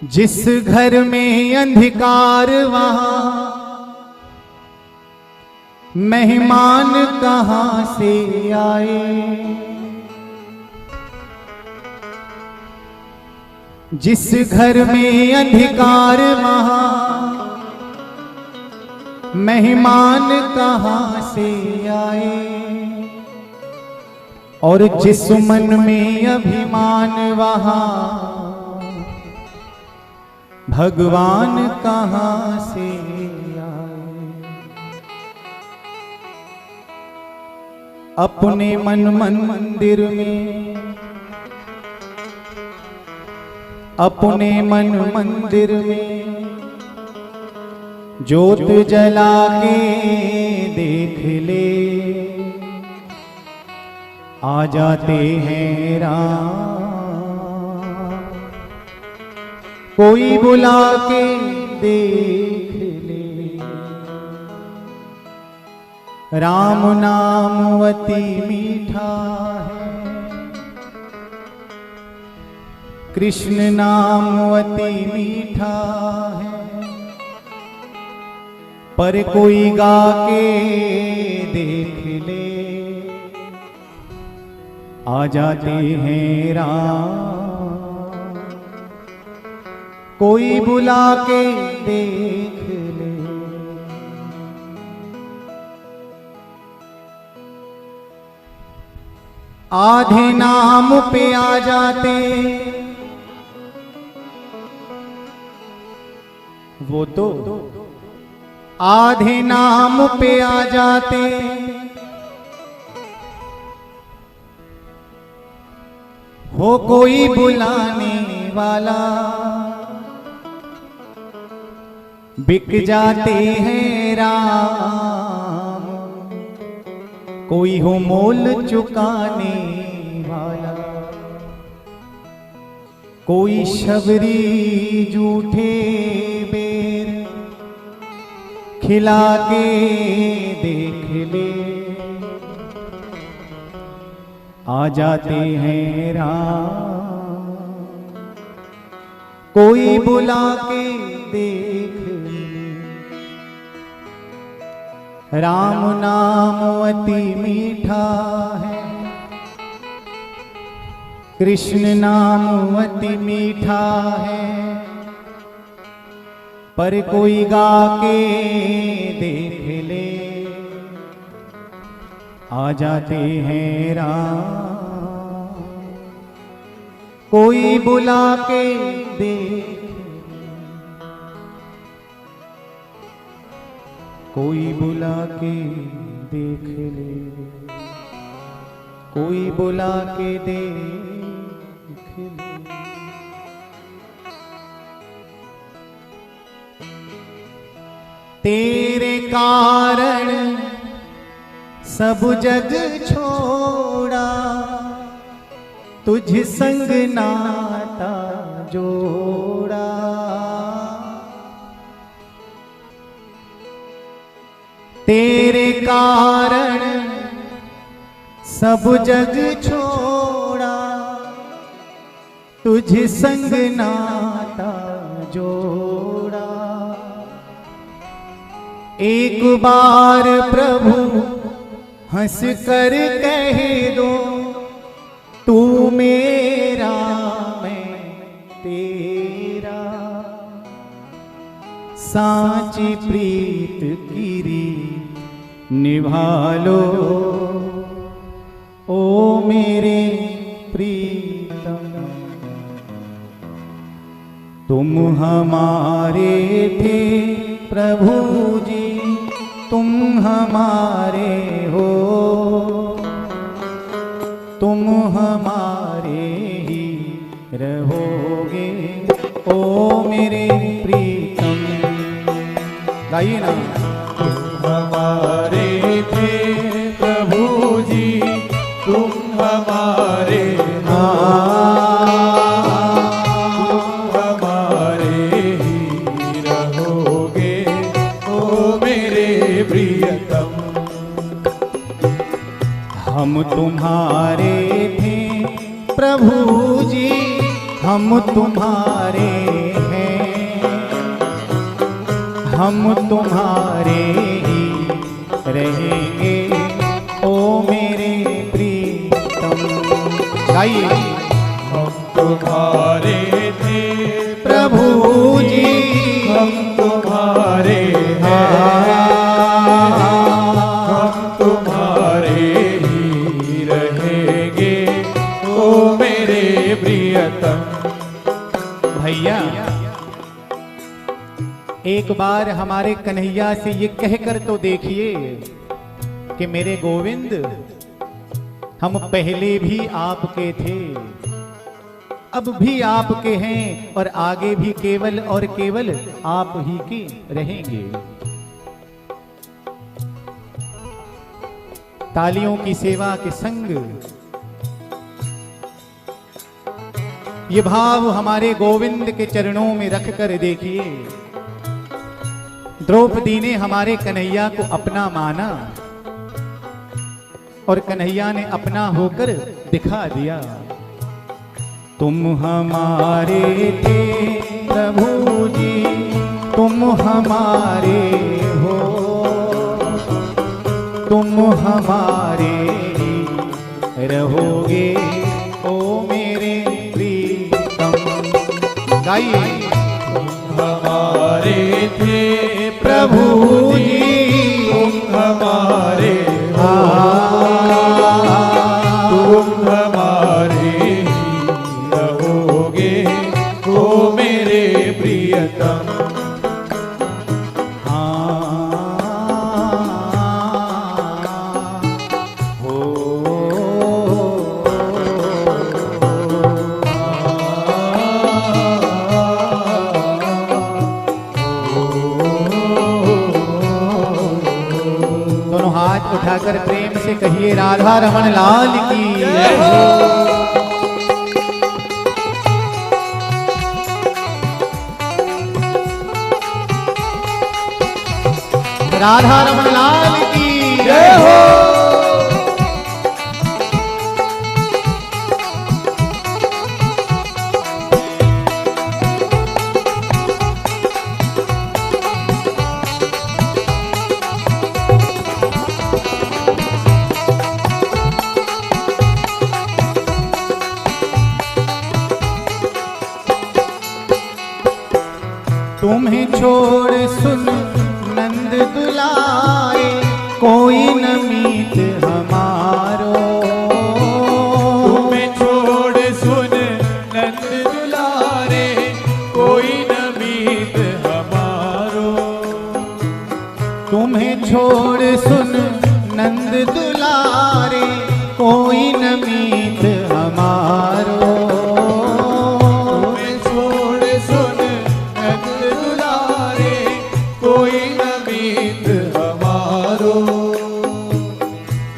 जिस घर में अंधकार वहां मेहमान कहां से आए। जिस घर में अंधकार वहां मेहमान कहां से आए। और जिस मन में अभिमान वहां भगवान कहां से आए। अपने मन मंदिर में, अपने मन मंदिर में ज्योत जला के देख ले। आ जाते हैं राम, कोई बुला के देख ले। राम नाम अति मीठा है, कृष्ण नाम अति मीठा है। पर कोई गा के देख ले। आ जाते हैं राम, कोई बुला के देख ले। आधे नाम पे आ जाते वो तो, आधे नाम पे आ जाते। हो कोई बुलाने वाला, बिक जाते हैं राम। कोई हो मोल चुकाने वाला, कोई शबरी जूठे बेर खिला के देख ले। आ जाते हैं राम, कोई बुला के देख ले। राम नाम अति मीठा है, कृष्ण नाम अति मीठा है। पर कोई गा के देख ले। आ जाते हैं राम, कोई बुला के देख ले। कोई बुला के देख ले, कोई बुला के देख ले। तेरे कारण सब जग छोड़ा, तुझ संग नाता जोड़ा। तेरे कारण सब जग छोड़ा, तुझ संग नाता जोड़ा। एक बार प्रभु हंस कर कह दो, तू मेरा मैं तेरा। सांची प्रीत की रीत निभा लो, ओ मेरे प्रीतम। तुम हमारे थे प्रभु जी, तुम हमारे हो। तुम हमारे ही रहोगे, ओ मेरे प्रीतम। गाइए ना। तुम हमारे थे प्रभु जी, तुम हमारे हो। तुम हमारे ही रहोगे, ओ मेरे प्रियतम। हम तुम्हारे थे प्रभु जी, हम तुम्हारे हम तुम्हारे ही रहेंगे ओ मेरे प्रीतम। गाइए। हम तुम्हारे थे प्रभु जी, हम तुम्हारे हैं, हम तुम्हारे ही रहेंगे ओ मेरे प्रियतम। भैया एक बार हमारे कन्हैया से ये कहकर तो देखिए कि मेरे गोविंद, हम पहले भी आपके थे, अब भी आपके हैं और आगे भी केवल और केवल आप ही के रहेंगे। तालियों की सेवा के संग ये भाव हमारे गोविंद के चरणों में रखकर देखिए। द्रौपदी ने हमारे कन्हैया को अपना माना और कन्हैया ने अपना होकर दिखा दिया। तुम हमारे थे प्रभु जी, तुम हमारे हो, तुम हमारे ही रहोगे ओ मेरे प्रीतम। गाइए। हमारे थे प्रभु जी, तुम हमारे हो, तुम हमारे ही रहोगे ओ मेरे प्रियतम। उठाकर प्रेम से कहिए राधा रमन लाल की जय हो। राधा रमन लाल की जय हो। तुम्हें छोड़ सुन नंद दुलारे, कोई न मीत हमारो। तुम्हें छोड़ सुन नंद दुलारे, कोई न मीत हमारो। तुम्हें छोड़ सुन नंद दुलारे, कोई न मीत हमारो।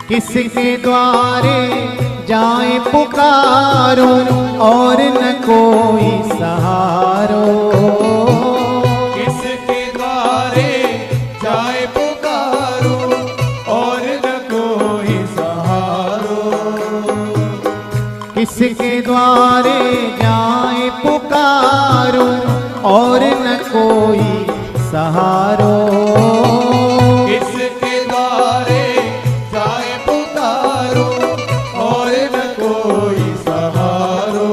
किसके द्वारे जाए पुकारो, और न कोई सहारो। किसके द्वारे जाए पुकारो, और न कोई सहारो। किसके द्वारे जाए पुकारो, और न कोई सहारो।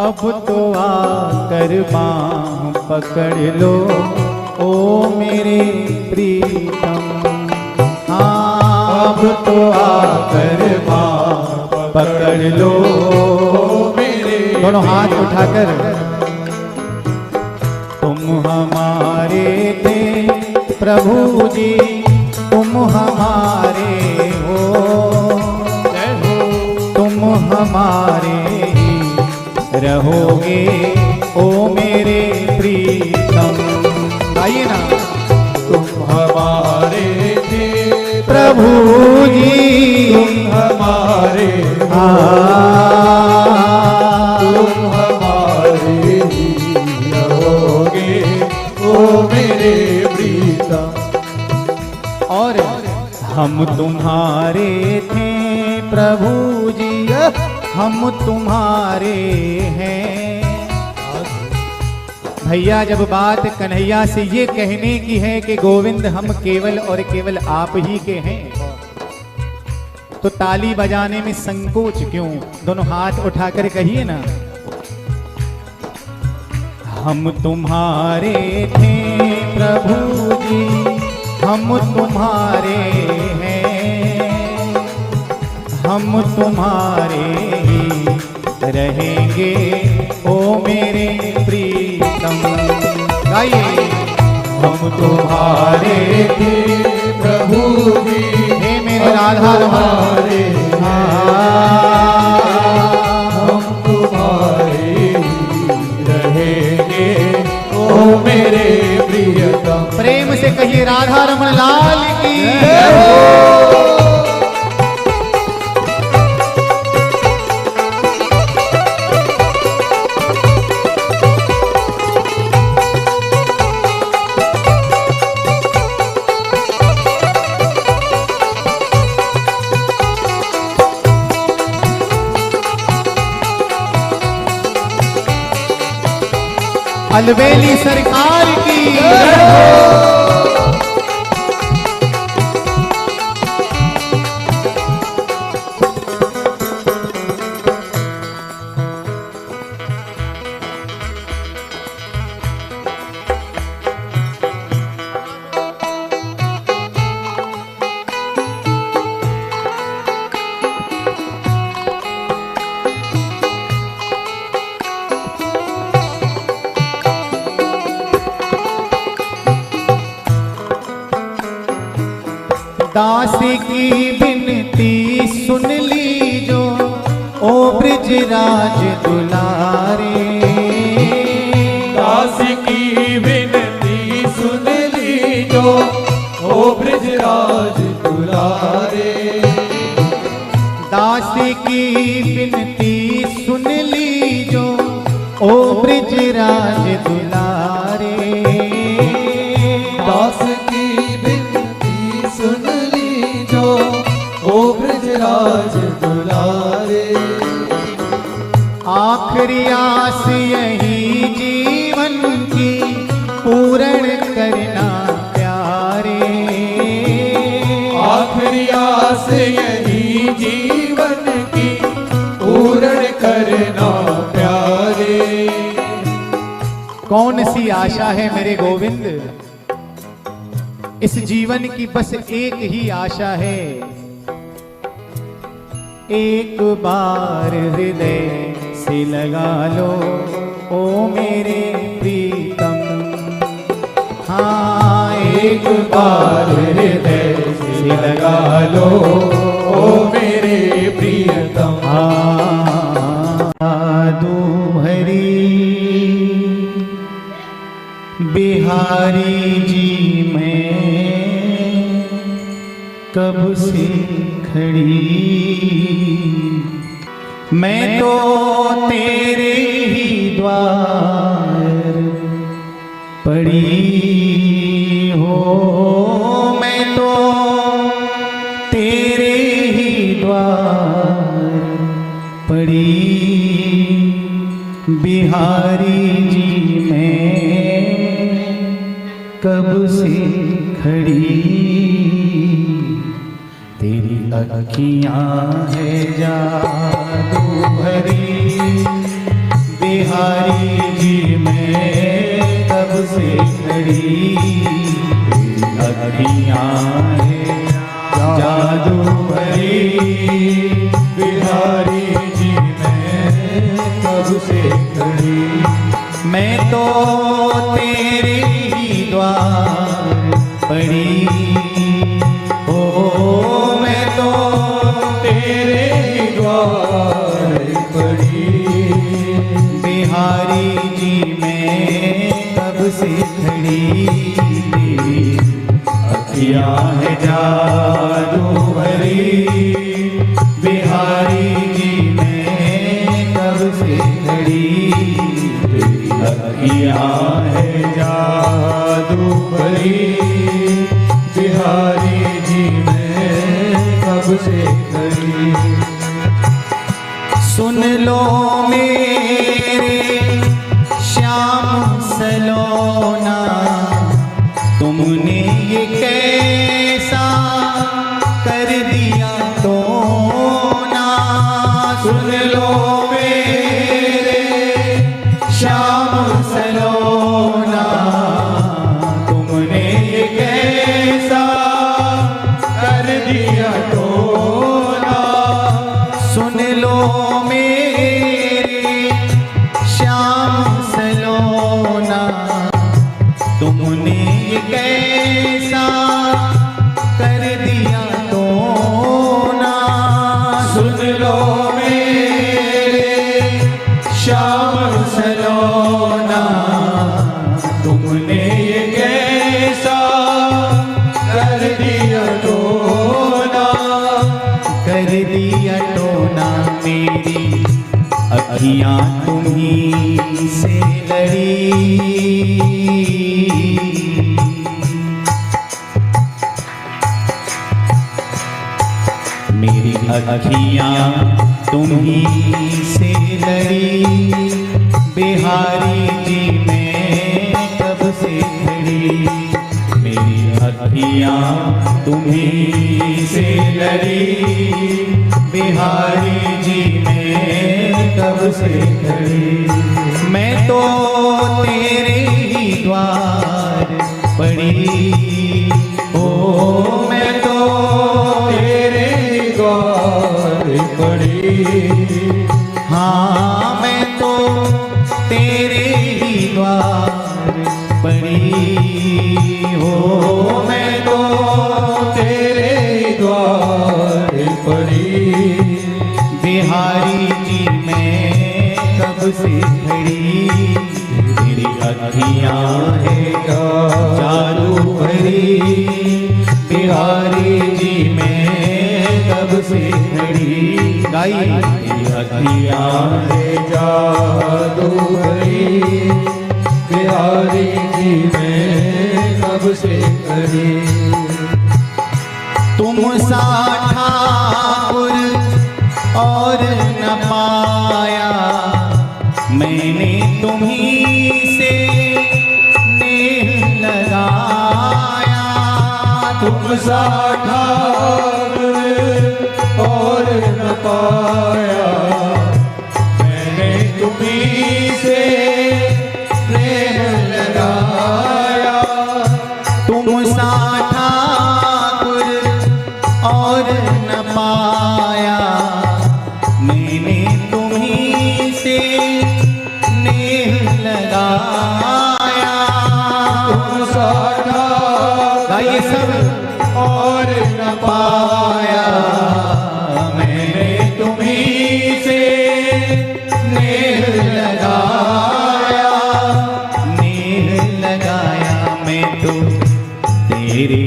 अब तो आकर बाँह पकड़ लो ओ मेरे प्रीतम। हाँ, अब तो आकर बाँह पकड़ लो मेरे। दोनों हाथ उठाकर। तुम हमारे थे प्रभु जी, तुम हमारे हो, तुम हमारे रहोगे ओ मेरे प्रीतम। आइए ना। तुम हमारे थे प्रभु जी, तुम हमारे तुम हमारे ही रहोगे ओ मेरे प्रीतम। और हम तुम्हारे थे प्रभु जी, हम तुम्हारे हैं। भैया जब बात कन्हैया से ये कहने की है कि गोविंद हम केवल और केवल आप ही के हैं, तो ताली बजाने में संकोच क्यों? दोनों हाथ उठाकर कहिए ना, हम तुम्हारे थे प्रभु जी, हम तुम्हारे हैं, हम तुम्हारे ही रहेंगे ओ मेरे प्रीतम। गाइए, हम तुम्हारे थे प्रभु जी, हे मेरे राधा हमारे हम तुम्हारे ही रहेंगे ओ मेरे प्रियतम। प्रेम से कहिए राधा रमण लाल की। अलबेली सरकार की। दास की बिनती सुन लीजो ओ ब्रजराज दुलारे, दास की विनती सुन लीजो ओ ब्रजराज दुलारे। दास की बिनती सुन लीजो ओ ब्रजराज दुलारे, दास की बिनती सुन लीजो ओ ब्रजराज दुलारे। आखिरी आस यही जीवन की पूर्ण करना प्यारे, आखिरी आस यही जीवन की पूर्ण करना प्यारे। कौन सी आशा है मेरे गोविंद? इस जीवन की बस एक ही आशा है, एक बार हृदय से लगा लो ओ मेरे प्रीतम। हाँ, एक बार हृदय से लगा लो ओ मेरे प्रियतम। आदू भरी बिहारी जी मैं कब से खड़ी, मैं तो तेरे ही द्वार पड़ी हो, मैं तो तेरे ही द्वार पड़ी। बिहारी जी मैं कब से खड़ी, तेरी अखियां है जादू भरी। बिहारी जी मैं कब से खड़ी, तेरी अखियां है जादू भरी। बिहारी जी मैं कब से खड़ी, मैं तो तेरे ही द्वार पड़ी हो, मैं तो तेरे ही द्वार पड़ी। बिहारी जी मैं कब से खड़ी, तेरी अखियां है जादू भरी। बिहारी जी मैं कब से खड़ी, तेरी अखियां है जादू भरी। बिहारी जी मैं कब से खड़ी। सुन लो मेरे श्याम सल सलोना तुमने ये कैसा कर दिया टोना, कर दिया टोना मेरी अखियां तुम्हीं से लड़ी। मेरी अखियां तुम्हीं से लड़ी, बिहारी जी मैं कब से खड़ी। मेरी अखियां तुम्हीं से लड़ी, बिहारी जी मैं कब से खड़ी। मैं तो तेरे ही द्वार पड़ी, ओ मैं तो द्वार पड़ी। हाँ मैं तो तेरे ही द्वार पड़ी, हो मैं तो तेरे द्वार पड़ी। बिहारी जी मैं कब से खड़ी। तेरी अखियां है जादू भरी, बिहारी जी मैं कब से खड़ी। गाई तेरी अखियां है जादू भरी, बिहारी जी मैं कब से खड़ी। तुम सा ठाकुर और न पाया, मैंने तुम्हीं से नेह लगाया। तुम सा ठाकुर और न पाया, मैंने तुम्हीं से प्रेम लगाया। तुम सा ठाकुर और न पाया, मैंने तुम्हीं से नेह लगाया। तुम सा गाइए सब। और न पाया, मैंने तुम्हीं से नेह लगाया। नेह लगाया मैं तो तेरे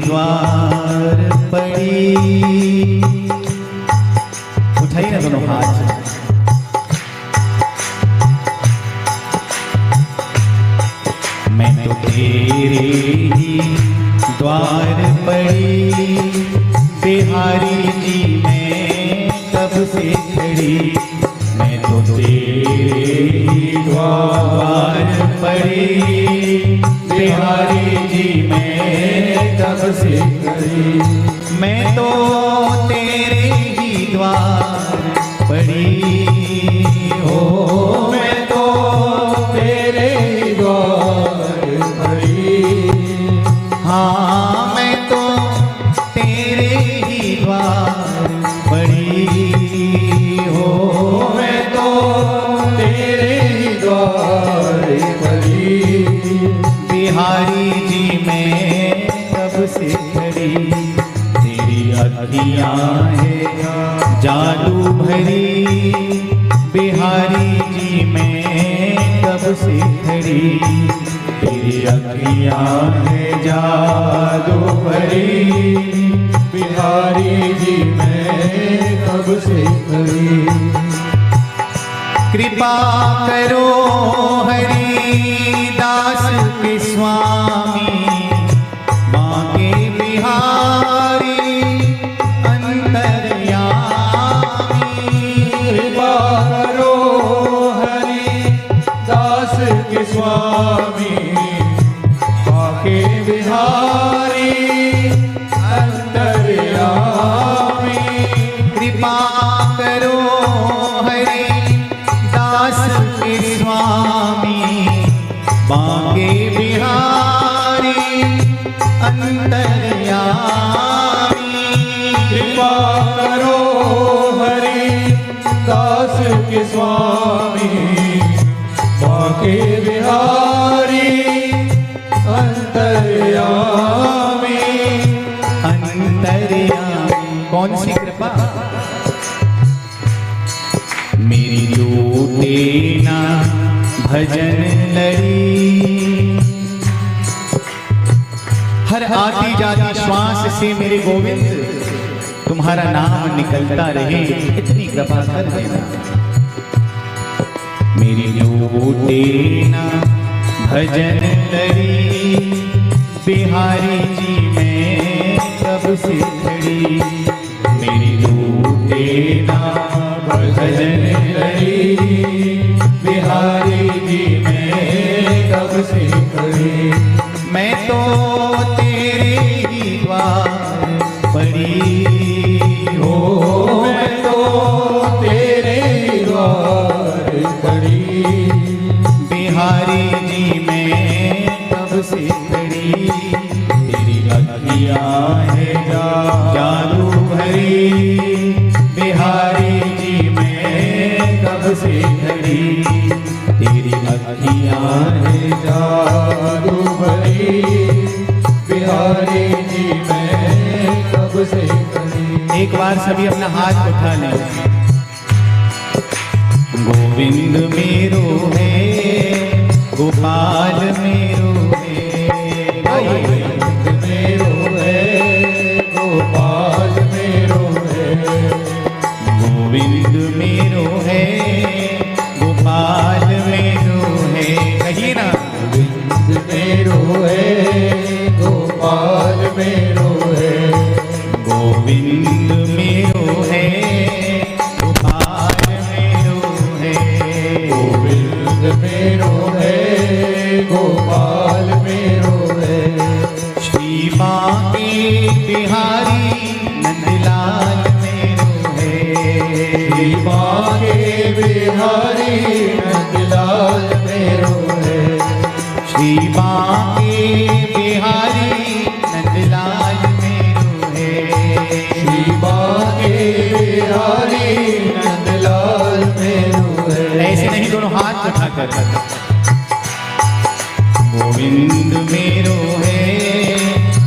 द्वार पड़ी। उठाइए ना दोनों हाथ। मैं तो तेरे ही द्वार पड़ी, बिहारी जी मैं कब से खड़ी। मैं तो तेरे ही द्वार पड़ी, बिहारी जी मैं कब से खड़ी। मैं तो तेरे ही द्वार पड़ी, हो मैं तो तेरे द्वार पड़ी। हाँ मैं तो तेरे ही द्वार पड़ी, हो मैं तो तेरे द्वार पड़ी। बिहारी जी मैं कब से खड़ी। तेरी अखियां है जादू भरी, बिहारी जी मैं कब से खड़ी। तेरी अखियां है जादू भरी, बिहारी जी मैं कब से खड़ी। कृपा करो हरिदास के स्वामी, बांके बिहारी अंतर्यामी। कृपा करो हरिदास के स्वामी, बांके बिहारी अंतर्यामी। कृपा करो हरिदास के स्वामी, बांके बिहारी अंतर्यामी। कृपा करो हरिदास के स्वामी, बांके बिहारी अंतर्यामी। अंतर्यामी कौन सी कृपा। मेरी लूटे ना भजन लड़ी। हर आती जाती श्वास से मेरे गोविंद तुम्हारा नाम निकलता रहे, इतनी कृपा कर देना। मेरी लूटे ना भजन लड़ी, बिहारी जी मैं कब से खड़ी। मेरी लूटे ना भजन लड़ी, बिहारी जी मैं कब से खड़ी। मैं तो तेरे ही द्वार पड़ी हो, मैं तो तेरे ही द्वार पड़ी। बिहारी जी मैं कब से खड़ी। तेरी अखियाँ है जादू भरी, बिहारी जी मैं कब से खड़ी। तेरी अखियाँ है जादू भरी, बिहारी जी मैं कब से खड़ी। एक बार सभी अपना हाथ उठा लें। गोविंद मेरो है, गोपाल मेरो है। गोविंद मेरो है, गोपाल मेरो है। गोविंद मेरो है, गोपाल मेरो है। कहिए ना। गोविंद मेरो है, गोपाल मेरो है। गोविंद मेरो है, गोपाल मेरो है। गोविंद मेरो है, गोपाल मेरो है। श्री बांके बिहारी नंदलाल मेरो है। श्री बांके बिहारी नंदलाल मेरो है। श्री बांके बिहारी नंदलाल मेरो है। श्री बांके बिहारी नंदलाल मेरो है। ऐसे नहीं, दोनों हाथ उठाकर। गोविंद मेरो है,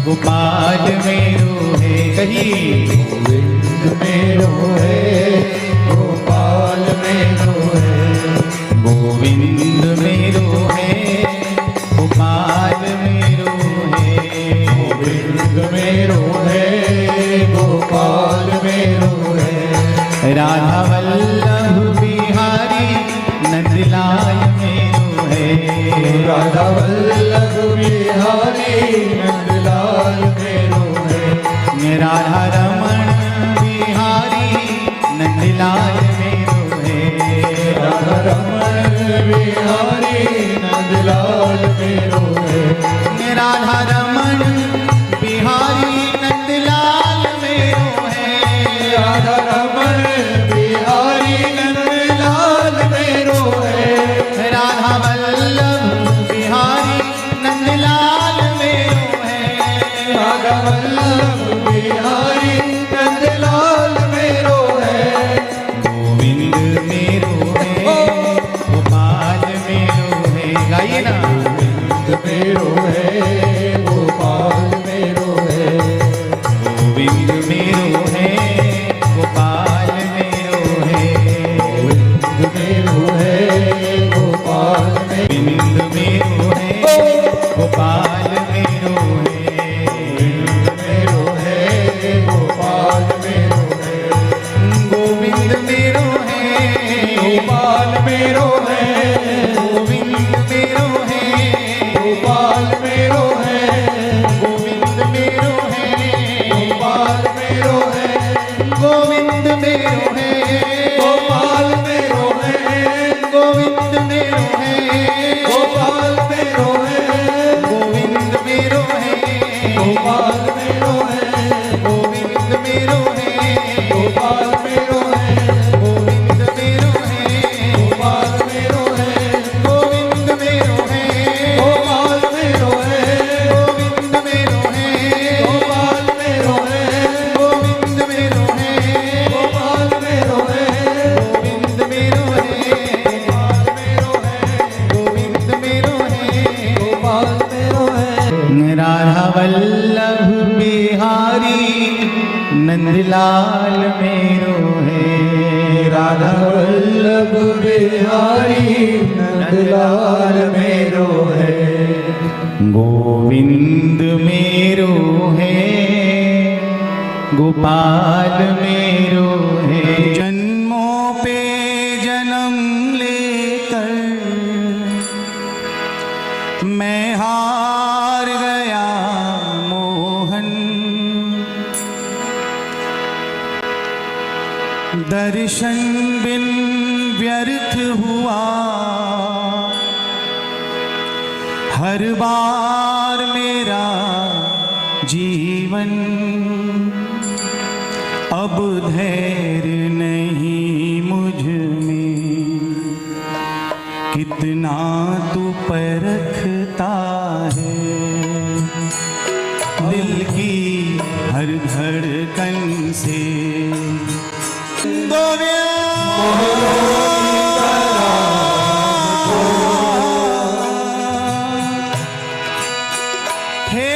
गोपाल मेरो है। कहिए। गोविंद मेरो है, गोपाल मेरो है। गोविंद मेरो है, गोपाल मेरो है। गोविंद मेरो है, गोपाल मेरो है। राधा वल्लभ बिहारी नंदलाल मेरो है। राधा वल्लभ बिहारी नंदलाल मेरो है। राधा रमण बिहारी नंदलाल मेरो है। राधा रमण बिहारी नंदलाल मेरो है। राधा रमण बिहारी नंदलाल मेरो है। राधा रमण बिहारी नंदलाल मेरो है। राधा वल्लभ बिहारी नंदलाल मेरो है। राधा वल्लभ बिहारी नंदलाल मेरो है। गोविंद मेरो है, गोपाल मेरो है। गाइए ना। गोविंद मेरो है, गोपाल मेरो है। गोविंद मेरो है, गोपाल मेरो है। गोविंद मेरो है, गोपाल गोविंद मेरो है, गोपाल मेरो है। गोपाल मेरो है, गोविंद मेरो है। गोपाल मेरो है, गोविंद मेरो है। गोपाल मेरो है, गोविंद मेरो है। गोपाल मेरो है, गोविंद मेरो है। गोपाल मेरो है, गोविंद मेरो है। गोपाल मेरो है, गोविंद मेरो है। गोपाल मेरो है, गोविंद मेरो है। गोपाल मेरो है, गोविंद मेरो है। गोपाल मेरो है, गोविंद मेरो है। गोपाल मेरो है, गोविंद मेरो है। गोपाल मेरो है, गोविंद मेरो है। गोपाल मेरो है, गोविंद मेरो है। गोपाल मेरो है, गोविंद मेरो है। नंदलाल मेरो है, गोविंद मेरो है, गोपाल मेरो है। जन्मों पे जन्म लेकर मैं हार गया मोहन, दर्शन बिन व्यर्थ हुआ हर बार मेरा जीवन। अब धैर्य नहीं मुझ में, कितना तू परखता है दिल की हर धड़कन से। हे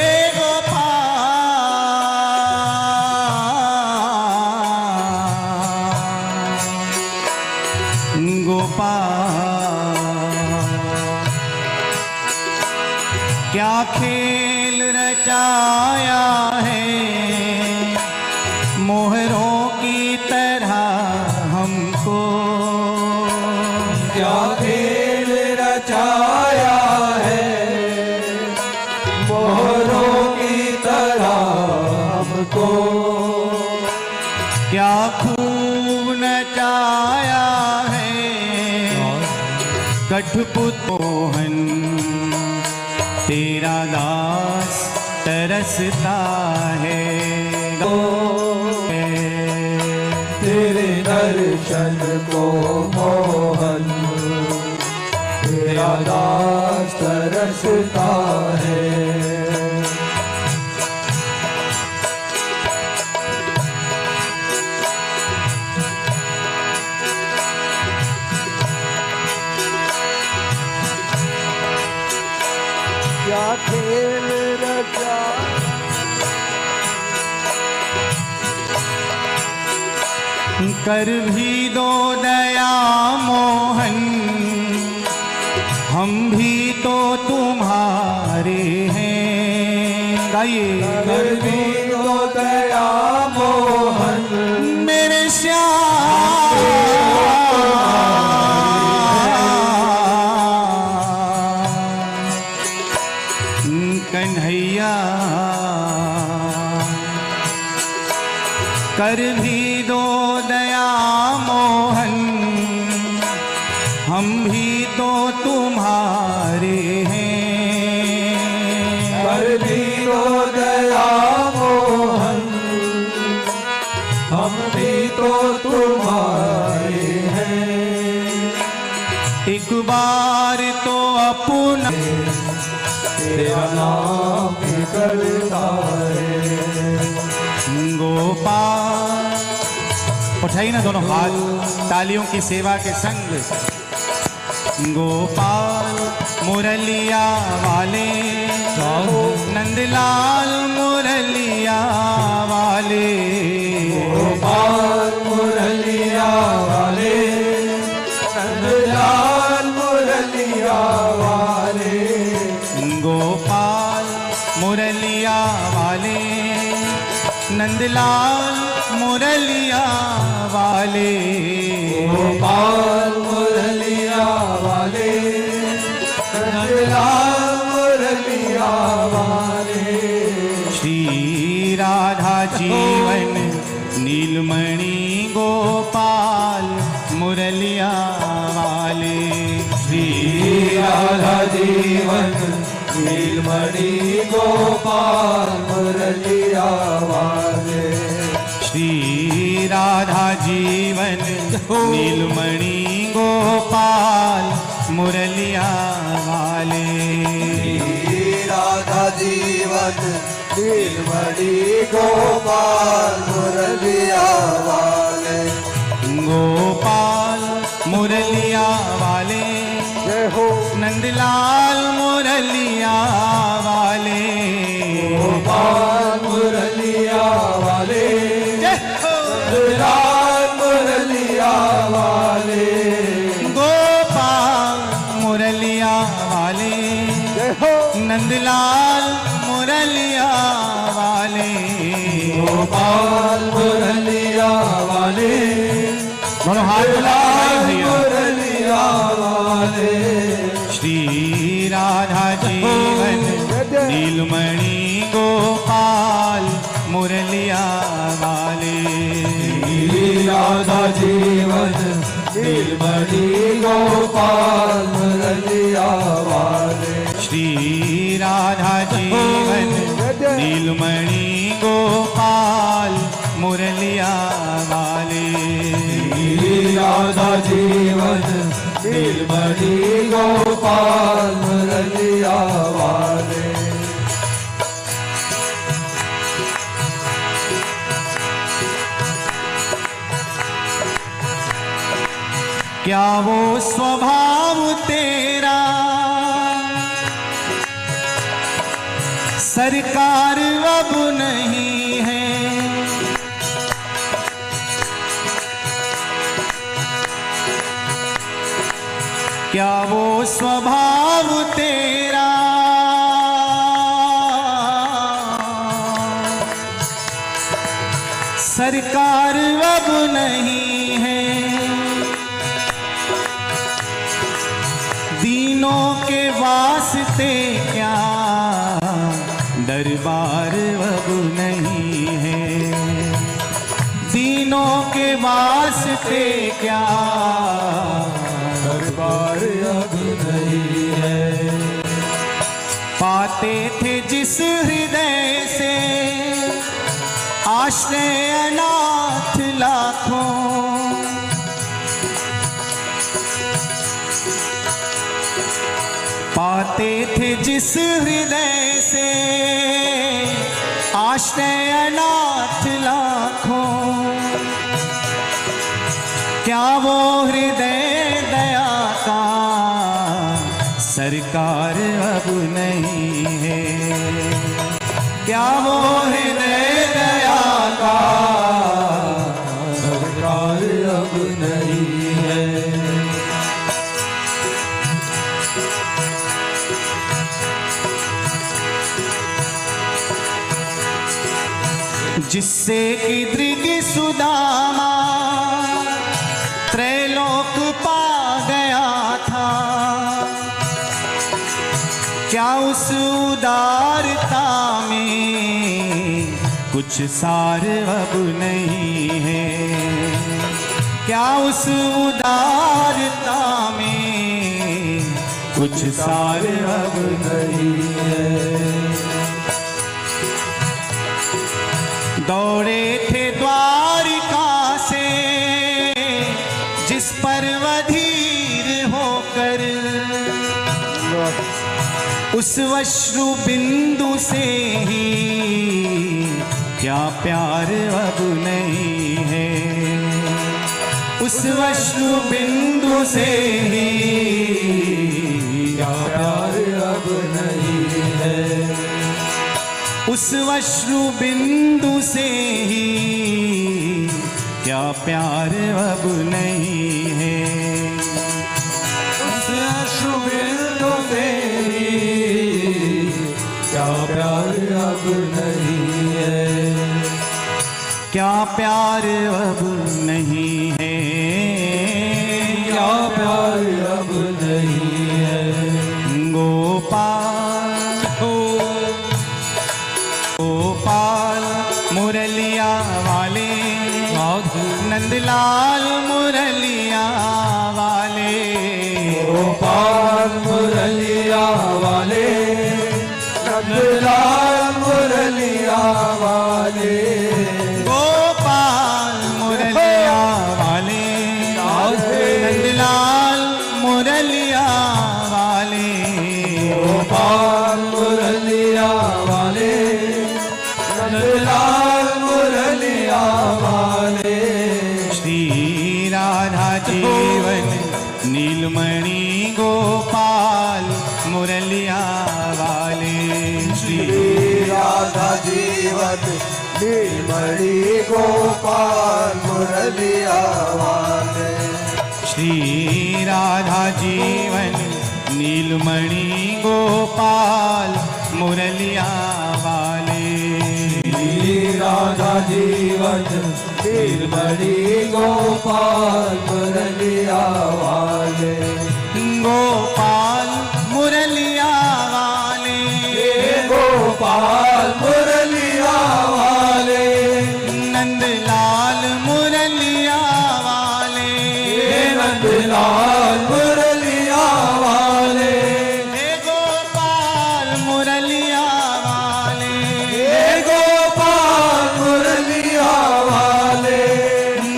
क्या खेल रचाया है मोहरों की तरह हमको, क्या खेल रचाया है मोहरों की तरह हमको, क्या खूब नचाया है कठपुत मोहन, तेरा दास तरसता है तेरे दर्शन को मोहन, तेरा दास तरसता है। क्या खेल रचा कर भी दो दया मोहन, हम भी तो तुम्हारे हैं। गाइए। कर भी दो दया मोहन, मेरे श्याम कन्हैया, कर भी दो दया मोहन, हम भी तो तुम्हारे हैं। कर भी दो दया मोहन, हम भी तो तुम्हारे हैं। एक बार तो अपना तेरा नाम करता है गोपाल। उठाइए ना दोनों हाथ तालियों की सेवा के संग। गोपाल मुरलिया वाले, नंदलाल मुरलिया वाले, गोपाल मुरलिया वाले, नंदलाल मुरलिया वाले, गोपाल मुरलिया वाले, नंदलाल मुरलिया वाले, गोपाल मुरलिया वाले, नंदलाल मुरलिया वाले। श्री राधा जीवन नीलमणि गोपाल मुरलिया वाले, श्री राधा जीवन नीलमणि गोपाल मुरलिया वाले। श्री राधा जीवन नीलमणि गोपाल मुरलिया वाले, श्री राधा जीवन नीलमणि गोपाल मुरलिया वाले। गोपाल मुरलिया वाले, जय हो नंदलाल मुरलिया वाले, गोपाल मुरलिया वाले, नंदलाल मुरलिया वाले, गोपाल मुरलिया मुरलिया वाले, जय हो नंदलाल मुरलिया वाले, गोपाल मुरलिया वाले, मनोहार मुरलिया वाले, श्री राधा जीवन नीलमणि गोपाल मुरलिया वाले, राधा जीवन नीलमणि गोपाल मुरलिया वाले, श्री राधा जीवन नीलमणि गोपाल मुरलिया वाले, राधा जीवन नीलमणि गोपाल मुरलिया वाले। क्या वो स्वभाव तेरा सरकार अब नहीं है, क्या वो स्वभाव तेरा सरकार अब नहीं है, दीनों के वास्ते क्या दरबार अब नहीं है, दीनों के वास्ते क्या दरबार अब नहीं है। पाते थे जिस हृदय से आश्रय अनाथ लाखों, पाते थे जिस हृदय से आश्रय अनाथ लाखों, क्या वो हृदय दया का सरकार अब नहीं है, क्या वो हृदय दया का सरकार अब नहीं है। जिससे कि दृग सुदामा त्रैलोक पा गया था, क्या उस उदारता में कुछ सार अब नहीं है, क्या उस उदारता में कुछ सार अब नहीं है। दौड़े थे द्वारिका से जिस पर वधीर होकर, उस अश्रु बिंदु से ही क्या प्यार अब नहीं है, उस अश्रु बिंदु से ही क्या प्यार अब नहीं है। उस अश्रु बिंदु से ही क्या प्यार अब नहीं है, उस अश्रु बिंदु से ही क्या प्यार अब नहीं है। क्या प्यार अब नहीं है, क्या प्यार अब नहीं है। गोपाल गोपाल मुरलिया वाले, नंदलाल मुरलिया वाले, गोपाल मुरलिया वाले, नंदलाल मुरलिया वाले, गोपाल मुरलिया वाले, नंदलाल मुरलिया वाले, गोपाल मुरलिया वाले, नंदलाल मुरलिया वाले, श्री राधा जीवन नीलमणि गोपाल मुरलिया वाले, श्री राधा जीवन नीलमणि गोपाल मुरलिया वाले, श्री राधा जीवन नीलमणि गोपाल मुरलिया वाले। श्री राधा जीवन नीलमणि गोपाल मुरलिया वाले। गोपाल मुरलिया वाले, गोपाल मुरलिया वाले। नंदलाल मुरलिया वाले, नंदलाल मुरलिया वाले। हे गोपाल मुरलिया वाले, गोपाल मुरलिया वाले।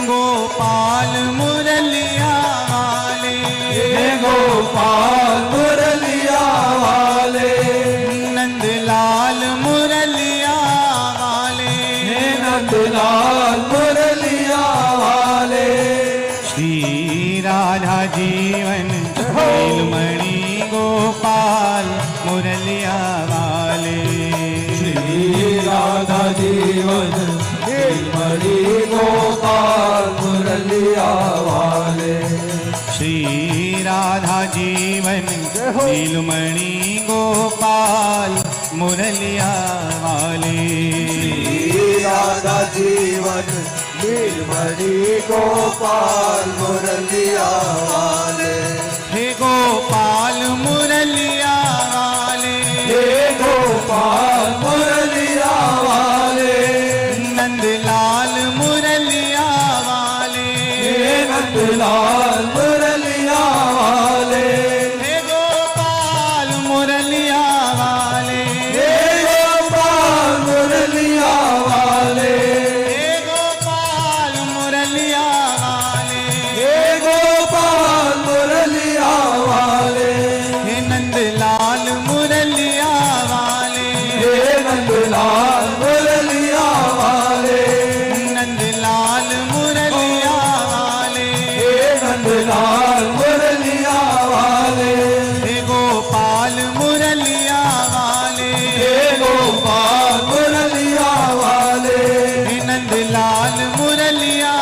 गोपाल मुरलिया वाले, गोपाल मुरलिया वाले। नंदलाल मुरलिया वाले, नंदलाल मुरलिया वाले। श्री राधा जीवन नीलमणि गोपाल मुरलिया वाले। श्री राधा जीवन नीलमणि गोपाल मुरलिया वाले। श्री राधा जीवन नीलमणि गोपाल मुरलिया वाले। श्री राधा जीवन नीलमणि गोपाल मुरलिया वाले। हे गोपाल मुरलिया वाले, हे गोपाल मुरलिया वाले। नंदलाल मुरलिया वाले, नंदलाल मुरलिया वाले। हे गोपाल मुरलिया वाले, हे गोपाल मुरलिया वाले। हे गोपाल मुरलिया वाले, हे गोपाल मुरलिया वाले। हे नंदलाल मुरलिया वाले, हे नंदलाल मुरलिया वाले। नंदलाल मुरलिया वाले, हे नंदलाल मुरलिया वाले। हे गोपाल मुरलिया वाले, हे गोपाल मुरलिया वाले। हे नंदलाल मुरलिया